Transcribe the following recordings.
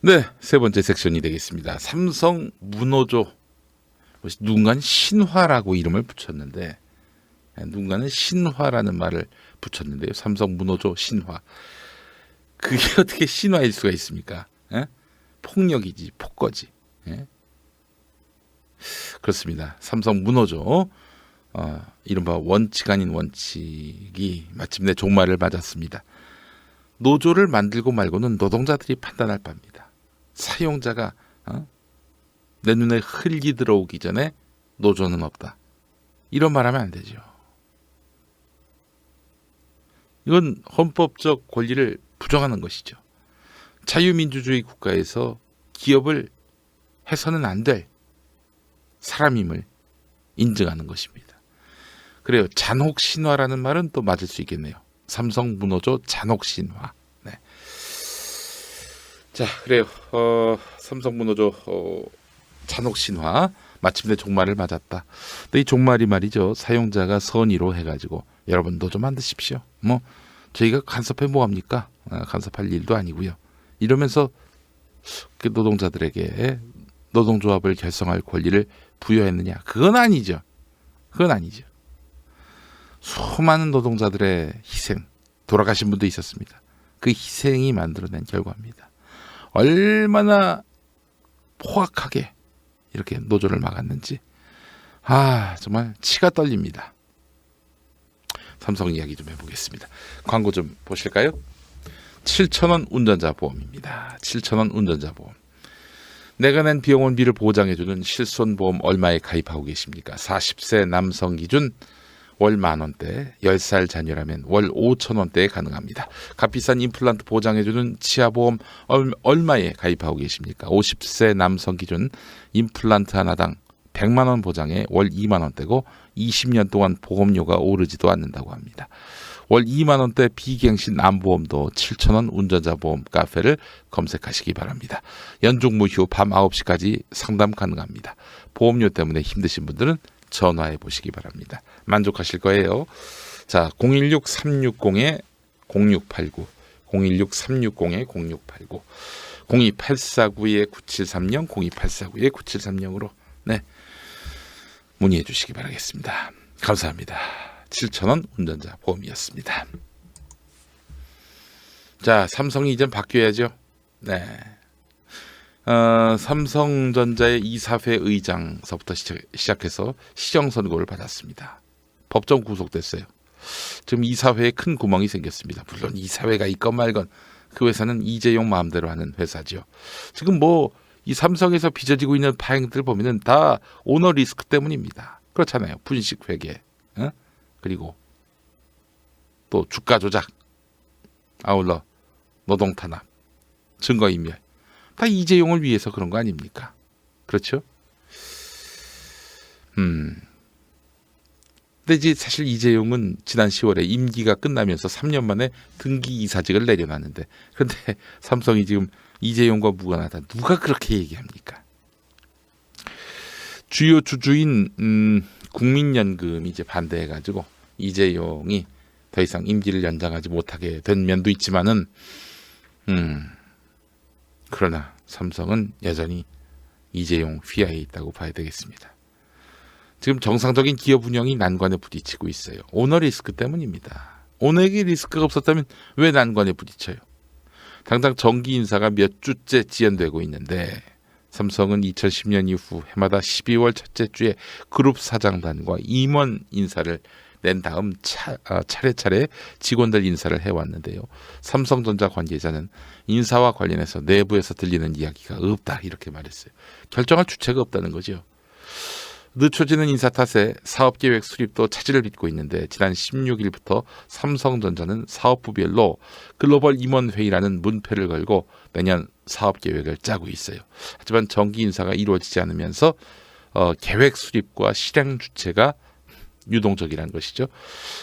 네, 세 번째 섹션이 되겠습니다. 삼성 문호조. 누군가는 신화라고 이름을 붙였는데, 누군가는 신화라는 말을 붙였는데요. 삼성 문호조 신화. 그게 어떻게 신화일 수가 있습니까? 예? 폭력이지, 폭거지. 예? 그렇습니다. 삼성 문호조. 이른바 원칙 아닌 원칙이 마침내 종말을 맞았습니다. 노조를 만들고 말고는 노동자들이 판단할 바입니다. 사용자가 내 눈에 흙이 들어오기 전에 노조는 없다. 이런 말하면 안 되죠. 이건 헌법적 권리를 부정하는 것이죠. 자유민주주의 국가에서 기업을 해서는 안 될 사람임을 인증하는 것입니다. 그래요. 잔혹신화라는 말은 또 맞을 수 있겠네요. 삼성 문호조 잔혹신화. 네. 자, 그래요. 삼성 문호조 잔혹신화 마침내 종말을 맞았다. 근데 이 종말이 말이죠. 사용자가 선의로 해가지고 여러분도 좀 만드십시오. 저희가 간섭해 뭐합니까? 간섭할 일도 아니고요. 이러면서 그 노동자들에게 노동조합을 결성할 권리를 부여했느냐? 그건 아니죠. 그건 아니죠. 수많은 노동자들의 희생, 돌아가신 분도 있었습니다. 그 희생이 만들어낸 결과입니다. 얼마나 포악하게 이렇게 노조를 막았는지 정말 치가 떨립니다. 삼성 이야기 좀 해보겠습니다. 광고 좀 보실까요? 7,000원 운전자 보험입니다. 7,000원 운전자 보험. 내가 낸 비용원비를 보장해주는 실손보험 얼마에 가입하고 계십니까? 40세 남성 기준 월 10,000원대, 10살 자녀라면 월 5,000원대에 가능합니다. 값비싼 임플란트 보장해주는 치아보험 얼마에 가입하고 계십니까? 50세 남성 기준 임플란트 하나당 100만 원 보장에 월 2만 원대고 20년 동안 보험료가 오르지도 않는다고 합니다. 월 2만 원대 비갱신 암보험도 7,000원 운전자 보험 카페를 검색하시기 바랍니다. 연중 무휴 밤 9시까지 상담 가능합니다. 보험료 때문에 힘드신 분들은 전화해 보시기 바랍니다. 만족하실 거예요. 자, 016-360-0689 016-360-0689 02849-9730 02849-9730으로 문의해 주시기 바라겠습니다. 감사합니다. 7,000원 운전자 보험이었습니다. 자, 삼성이 이젠 바뀌어야죠. 네. 삼성전자의 이사회 의장서부터 시작해서 시정선고를 받았습니다. 법정 구속됐어요. 지금 이사회에 큰 구멍이 생겼습니다. 물론 이사회가 있건 말건 그 회사는 이재용 마음대로 하는 회사죠. 지금 이 삼성에서 빚어지고 있는 파행들 보면은 다 오너 리스크 때문입니다. 그렇잖아요. 분식 회계, 그리고 또 주가 조작, 아울러 노동 탄압, 증거 인멸. 다 이재용을 위해서 그런 거 아닙니까? 그렇죠? 근데 이제 사실 이재용은 지난 10월에 임기가 끝나면서 3년 만에 등기 이사직을 내려놨는데, 그런데 삼성이 지금 이재용과 무관하다. 누가 그렇게 얘기합니까? 주요 주주인 국민연금이 이제 반대해가지고 이재용이 더 이상 임기를 연장하지 못하게 된 면도 있지만은, 그러나 삼성은 여전히 이재용 휘하에 있다고 봐야 되겠습니다. 지금 정상적인 기업 운영이 난관에 부딪히고 있어요. 오너 리스크 때문입니다. 오너에게 리스크가 없었다면 왜 난관에 부딪혀요? 당장 정기 인사가 몇 주째 지연되고 있는데, 삼성은 2010년 이후 해마다 12월 첫째 주에 그룹 사장단과 임원 인사를 낸 다음 차례차례 직원들 인사를 해왔는데요. 삼성전자 관계자는 인사와 관련해서 내부에서 들리는 이야기가 없다, 이렇게 말했어요. 결정할 주체가 없다는 거죠. 늦춰지는 인사 탓에 사업계획 수립도 차질을 빚고 있는데, 지난 16일부터 삼성전자는 사업부별로 글로벌 임원회의라는 문패를 걸고 내년 사업계획을 짜고 있어요. 하지만 정기 인사가 이루어지지 않으면서 계획 수립과 실행 주체가 유동적이라는 것이죠.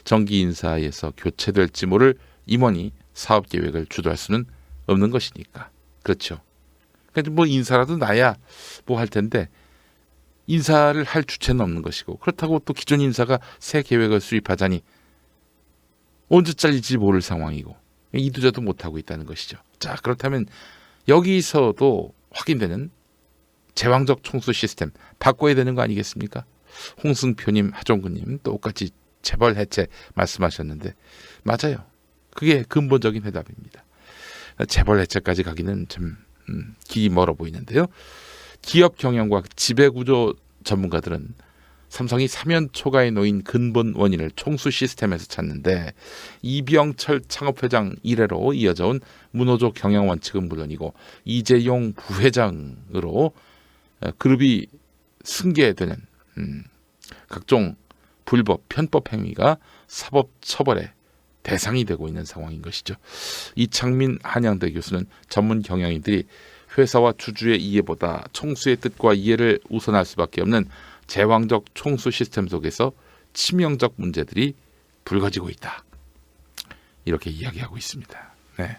정기 인사에서 교체될지 모를 임원이 사업 계획을 주도할 수는 없는 것이니까. 그렇죠. 그러니까 인사라도 나야 할 텐데, 인사를 할 주체는 없는 것이고, 그렇다고 또 기존 인사가 새 계획을 수립하자니 언제 잘릴지 모를 상황이고, 이두저도 못하고 있다는 것이죠. 자, 그렇다면 여기서도 확인되는 제왕적 총수 시스템 바꿔야 되는 거 아니겠습니까? 홍승표님, 하종근님 똑같이 재벌 해체 말씀하셨는데 맞아요. 그게 근본적인 해답입니다. 재벌 해체까지 가기는 좀 길이 멀어 보이는데요. 기업 경영과 지배구조 전문가들은 삼성이 사면 초과에 놓인 근본 원인을 총수 시스템에서 찾는데 이병철 창업회장 이래로 이어져온 문호조 경영 원칙은 물론이고 이재용 부회장으로 그룹이 승계되는 각종 불법 편법 행위가 사법 처벌의 대상이 되고 있는 상황인 것이죠. 이창민 한양대 교수는 전문 경영인들이 회사와 주주의 이해보다 총수의 뜻과 이해를 우선할 수밖에 없는 제왕적 총수 시스템 속에서 치명적 문제들이 불거지고 있다. 이렇게 이야기하고 있습니다. 네.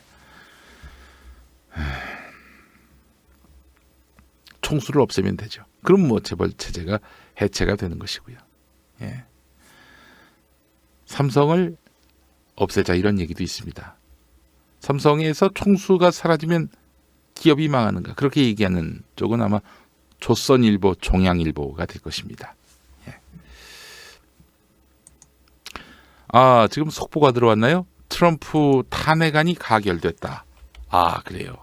총수를 없애면 되죠. 그럼 뭐 재벌 체제가 해체가 되는 것이고요. 예. 삼성을 없애자 이런 얘기도 있습니다. 삼성에서 총수가 사라지면 기업이 망하는가 그렇게 얘기하는 쪽은 아마 조선일보, 종양일보가 될 것입니다. 예. 지금 속보가 들어왔나요? 트럼프 탄핵안이 가결됐다. 그래요.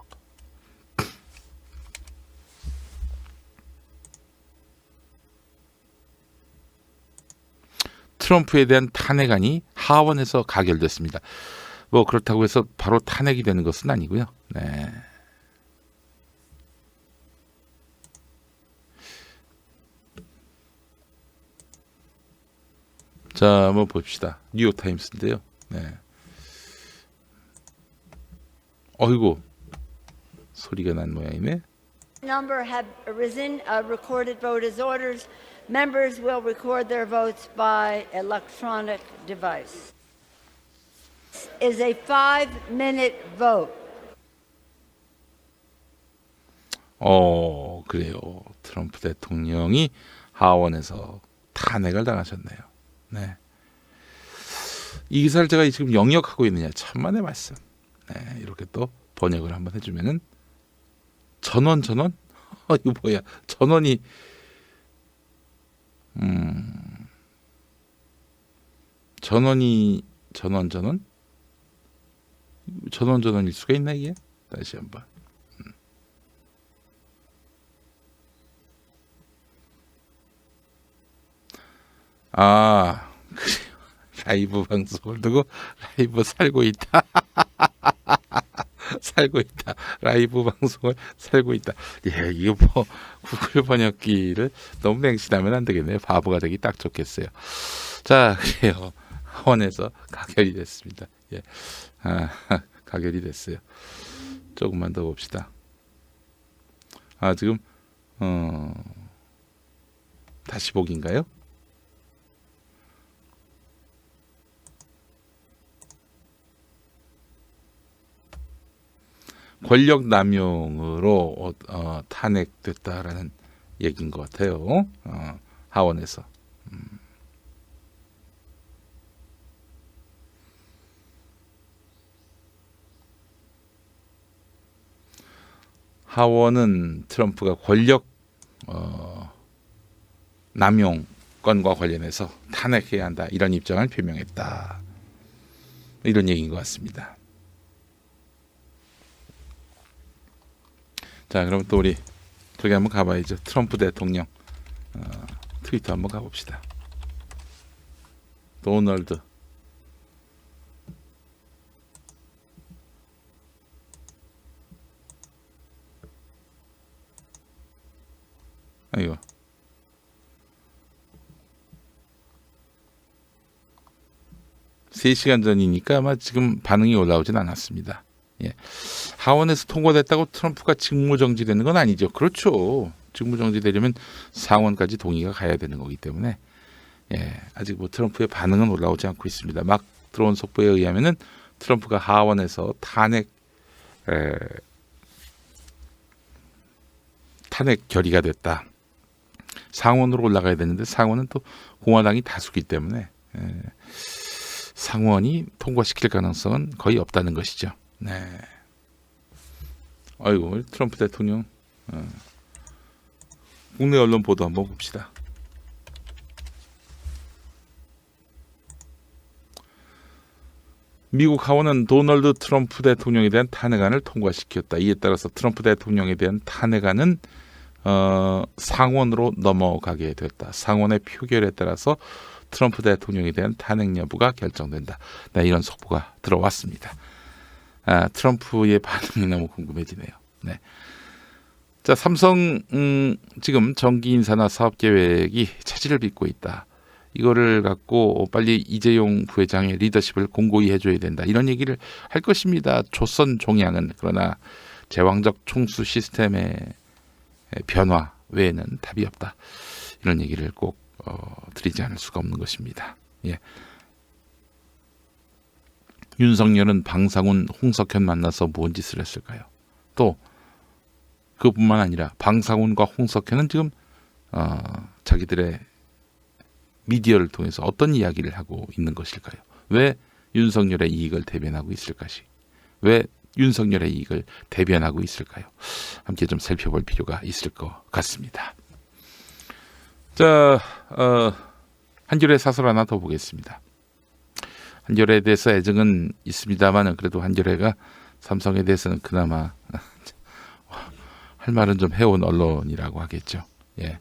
트럼프에 대한 탄핵안이 하원에서 가결됐습니다. 뭐 그렇다고 해서 바로 탄핵이 되는 것은 아니고요. 네. 자, 한번 봅시다. 뉴욕타임스인데요. 네. 어이구, 소리가 난 모양이네. Number have arisen. Recorded voters' orders. Members will record their votes by electronic device. This is a 5-minute vote. 그래요. 트럼프 대통령이 하원에서 탄핵을 당하셨네요. 네. 이 기사를 제가 지금 영역하고 있느냐 천만의 말씀. 네, 이렇게 또 번역을 한번 해주면은 전원 이거 뭐야? 전원이 전원일 수가 있나 이게? 다시 한번. 그래요. 라이브 방송을 두고 라이브 살고 있다. 살고 있다. 라이브 방송을 살고 있다. 예, 이거 뭐 구글 번역기를 너무 맹신하면 안 되겠네요. 바보가 되기 딱 좋겠어요. 자, 그래요. 하원에서 가결이 됐습니다. 예, 가결이 됐어요. 조금만 더 봅시다. 지금 다시 보기인가요? 권력 남용으로 탄핵됐다라는 얘기인 것 같아요. 하원에서. 하원은 트럼프가 권력 남용 건과 관련해서 탄핵해야 한다 이런 입장을 표명했다. 이런 얘기인 것 같습니다. 자, 그럼 또 우리 저기 한번 가봐야죠. 트럼프 대통령 트위터 한번 가봅시다. 도널드. 아이고. (3시간) 전이니까 아마 지금 반응이 올라오진 않았습니다. 예. 하원에서 통과됐다고 트럼프가 직무정지되는 건 아니죠. 그렇죠. 직무정지되려면 상원까지 동의가 가야 되는 거기 때문에 아직 뭐 트럼프의 반응은 올라오지 않고 있습니다. 막 들어온 속보에 의하면은 트럼프가 하원에서 탄핵 결의가 됐다. 상원으로 올라가야 되는데 상원은 또 공화당이 다수기 때문에 상원이 통과시킬 가능성은 거의 없다는 것이죠. 네. 아이고 트럼프 대통령. 국내 언론 보도 한번 봅시다. 미국 하원은 도널드 트럼프 대통령에 대한 탄핵안을 통과시켰다. 이에 따라서 트럼프 대통령에 대한 탄핵안은 상원으로 넘어가게 됐다. 상원의 표결에 따라서 트럼프 대통령에 대한 탄핵 여부가 결정된다. 네, 이런 속보가 들어왔습니다. 트럼프의 반응이 너무 궁금해지네요. 네. 자, 삼성 지금 정기 인사나 사업 계획이 차질을 빚고 있다. 이거를 갖고 빨리 이재용 부회장의 리더십을 공고히 해줘야 된다. 이런 얘기를 할 것입니다. 조선 종양은. 그러나 제왕적 총수 시스템의 변화 외에는 답이 없다. 이런 얘기를 꼭 드리지 않을 수가 없는 것입니다. 예. 윤석열은 방상훈, 홍석현 만나서 뭔 짓을 했을까요? 또 그뿐만 아니라 방상훈과 홍석현은 지금 자기들의 미디어를 통해서 어떤 이야기를 하고 있는 것일까요? 왜 윤석열의 이익을 대변하고 있을 것이? 왜 윤석열의 이익을 대변하고 있을까요? 함께 좀 살펴볼 필요가 있을 것 같습니다. 자, 한겨레 사설 하나 더 보겠습니다. 한겨레에 대해서 애정은 있습니다만은 그래도 한겨레가 삼성에 대해서는 그나마 할 말은 좀 해온 언론이라고 하겠죠. 예.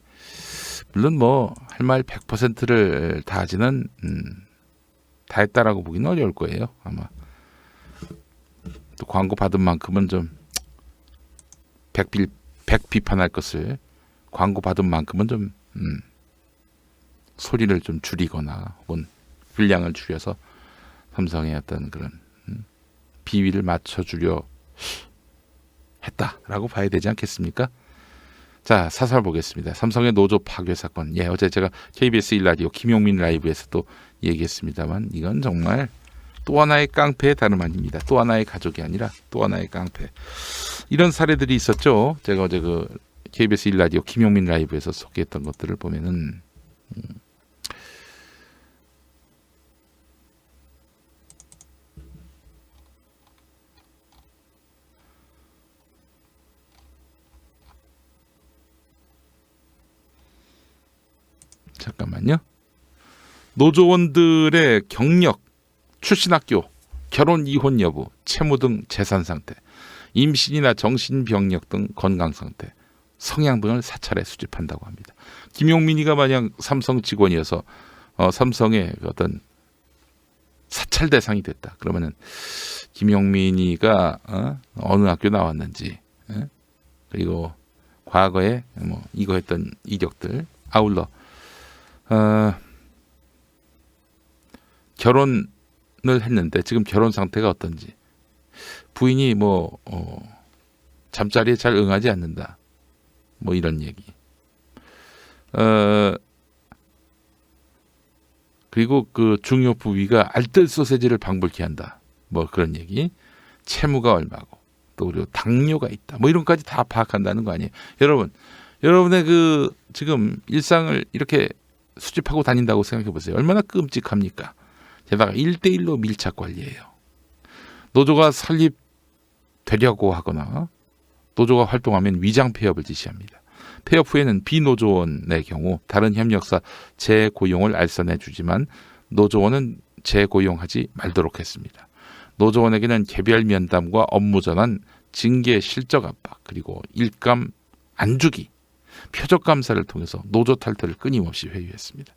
물론 뭐 할 말 100%를 다 하지는 다 했다라고 보기는 어려울 거예요. 아마 또 광고 받은 만큼은 좀 백비판할 것을 광고 받은 만큼은 좀 소리를 좀 줄이거나 혹은 분량을 줄여서 삼성의 어떤 그런 비위를 맞춰주려 했다라고 봐야 되지 않겠습니까? 자, 사설 보겠습니다. 삼성의 노조 파괴 사건. 예, 어제 제가 KBS 1라디오 김용민 라이브에서 또 얘기했습니다만 이건 정말 또 하나의 깡패의 다름 아닙니다. 또 하나의 가족이 아니라 또 하나의 깡패. 이런 사례들이 있었죠. 제가 어제 그 KBS 1라디오 김용민 라이브에서 소개했던 것들을 보면은 잠깐만요. 노조원들의 경력, 출신 학교, 결혼 이혼 여부, 채무 등 재산 상태, 임신이나 정신병력 등 건강 상태, 성향 등을 사찰에 수집한다고 합니다. 김용민이가 만약 삼성 직원이어서 삼성의 어떤 사찰 대상이 됐다. 그러면은 김용민이가 어느 학교 나왔는지, 그리고 과거에 뭐 이거 했던 이력들 아울러 결혼을 했는데 지금 결혼 상태가 어떤지, 부인이 뭐 잠자리에 잘 응하지 않는다, 뭐 이런 얘기. 그리고 그 중요 부위가 알뜰 소세지를 방불케 한다, 뭐 그런 얘기. 채무가 얼마고 또 그리고 당뇨가 있다, 뭐 이런 것까지 다 파악한다는 거 아니에요. 여러분의 그 지금 일상을 이렇게 수집하고 다닌다고 생각해 보세요. 얼마나 끔찍합니까? 게다가 1대1로 밀착 관리해요. 노조가 설립되려고 하거나 노조가 활동하면 위장 폐업을 지시합니다. 폐업 후에는 비노조원의 경우 다른 협력사 재고용을 알선해 주지만 노조원은 재고용하지 말도록 했습니다. 노조원에게는 개별 면담과 업무 전환, 징계 실적 압박, 그리고 일감 안 주기, 표적 감사를 통해서 노조 탈퇴를 끊임없이 회유했습니다.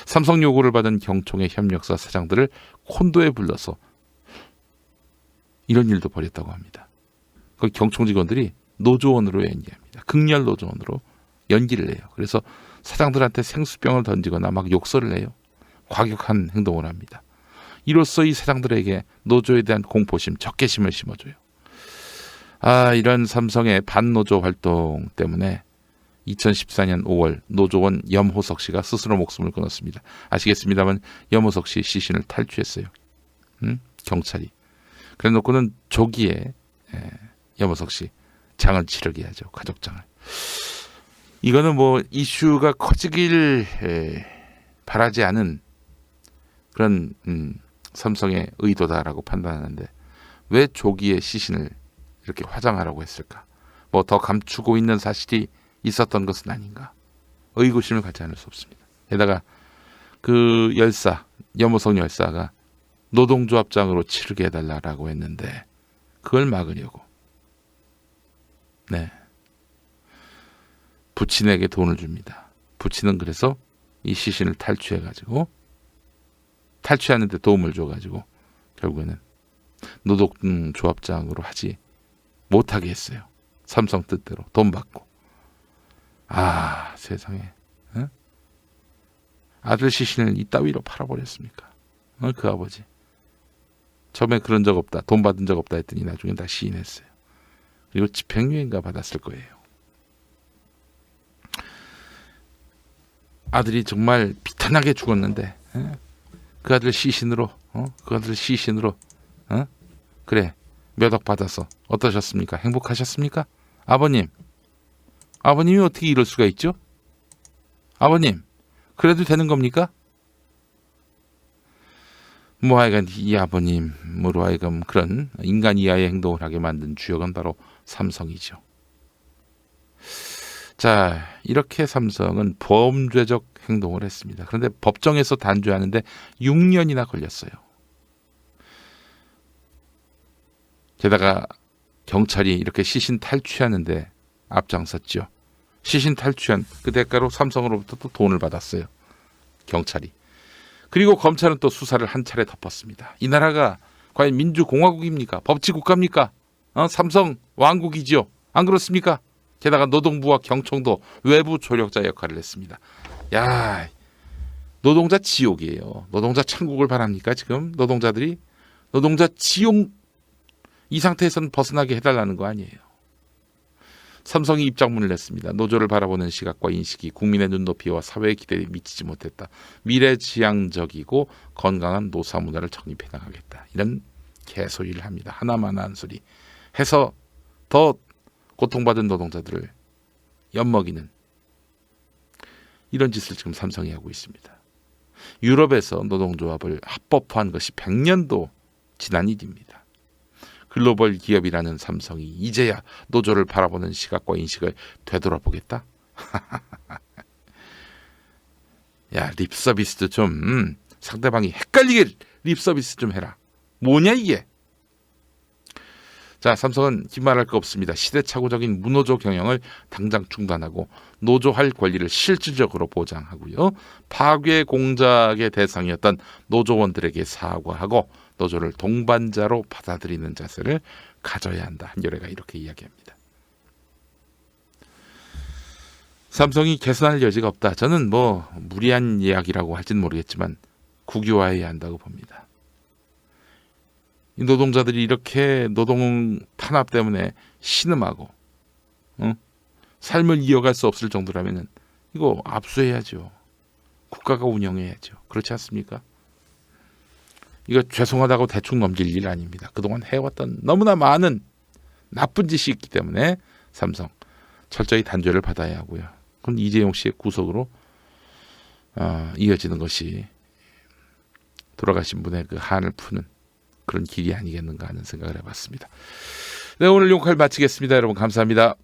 삼성 요구를 받은 경총의 협력사 사장들을 콘도에 불러서 이런 일도 벌였다고 합니다. 그 경총 직원들이 노조원으로 연기합니다. 극렬 노조원으로 연기를 해요. 그래서 사장들한테 생수병을 던지거나 막 욕설을 해요. 과격한 행동을 합니다. 이로써 이 사장들에게 노조에 대한 공포심, 적개심을 심어줘요. 이런 삼성의 반노조 활동 때문에 2014년 5월 노조원 염호석 씨가 스스로 목숨을 끊었습니다. 아시겠습니다만 염호석 씨 시신을 탈취했어요. 경찰이. 그래 놓고는 조기에 염호석 씨 장을 치르게 하죠. 가족장을. 이거는 뭐 이슈가 커지길 바라지 않은 그런 삼성의 의도다라고 판단하는데 왜 조기에 시신을 이렇게 화장하라고 했을까? 뭐 더 감추고 있는 사실이 있었던 것은 아닌가? 의구심을 갖지 않을 수 없습니다. 게다가 그 열사, 염호성 열사가 노동조합장으로 치르게 해달라고 했는데 그걸 막으려고 네 부친에게 돈을 줍니다. 부친은 그래서 이 시신을 탈취하는데 도움을 줘가지고 결국에는 노동조합장으로 하지 못하게 했어요. 삼성 뜻대로 돈 받고. 아 세상에 아들 시신을 이따위로 팔아버렸습니까? 그 아버지. 처음에 그런 적 없다, 돈 받은 적 없다 했더니 나중에 다 시인했어요. 그리고 집행유예인가 받았을 거예요. 아들이 정말 비탄하게 죽었는데 그 아들 시신으로 그래 몇 억 받아서 어떠셨습니까? 행복하셨습니까? 아버님이 어떻게 이럴 수가 있죠? 아버님 그래도 되는 겁니까? 뭐 하여간 이 아버님으로 하여금 그런 인간 이하의 행동을 하게 만든 주역은 바로 삼성이죠. 자, 이렇게 삼성은 범죄적 행동을 했습니다. 그런데 법정에서 단죄하는데 6년이나 걸렸어요. 게다가 경찰이 이렇게 시신 탈취하는데 앞장섰죠. 시신 탈취한 그 대가로 삼성으로부터 또 돈을 받았어요. 경찰이. 그리고 검찰은 또 수사를 한 차례 덮었습니다. 이 나라가 과연 민주공화국입니까? 법치국가입니까? 삼성 왕국이지요. 안 그렇습니까? 게다가 노동부와 경청도 외부 조력자 역할을 했습니다. 야, 노동자 지옥이에요. 노동자 천국을 바랍니까? 지금 노동자들이 노동자 지옥 이 상태에서는 벗어나게 해달라는 거 아니에요. 삼성이 입장문을 냈습니다. 노조를 바라보는 시각과 인식이 국민의 눈높이와 사회의 기대에 미치지 못했다. 미래지향적이고 건강한 노사 문화를 정립해 나가겠다. 이런 개소리를 합니다. 하나만한 소리 해서 더 고통받은 노동자들을 엿먹이는 이런 짓을 지금 삼성이 하고 있습니다. 유럽에서 노동조합을 합법화한 것이 100년도 지난 일입니다. 글로벌 기업이라는 삼성이 이제야 노조를 바라보는 시각과 인식을 되돌아보겠다? 야, 립서비스도 좀 상대방이 헷갈리게 립서비스 좀 해라. 뭐냐 이게? 자, 삼성은 기말할 거 없습니다. 시대착오적인 무노조 경영을 당장 중단하고 노조할 권리를 실질적으로 보장하고요. 파괴 공작의 대상이었던 노조원들에게 사과하고 노조를 동반자로 받아들이는 자세를 가져야 한다. 한겨레가 이렇게 이야기합니다. 삼성이 개선할 여지가 없다. 저는 뭐 무리한 이야기라고 할지는 모르겠지만 국유화해야 한다고 봅니다. 이 노동자들이 이렇게 노동 탄압 때문에 신음하고 삶을 이어갈 수 없을 정도라면 이거 압수해야죠. 국가가 운영해야죠. 그렇지 않습니까? 이거 죄송하다고 대충 넘길 일 아닙니다. 그동안 해왔던 너무나 많은 나쁜 짓이 있기 때문에 삼성 철저히 단죄를 받아야 하고요. 그럼 이재용 씨의 구속으로 이어지는 것이 돌아가신 분의 그 한을 푸는 그런 길이 아니겠는가 하는 생각을 해봤습니다. 네, 오늘 용칼 마치겠습니다. 여러분 감사합니다.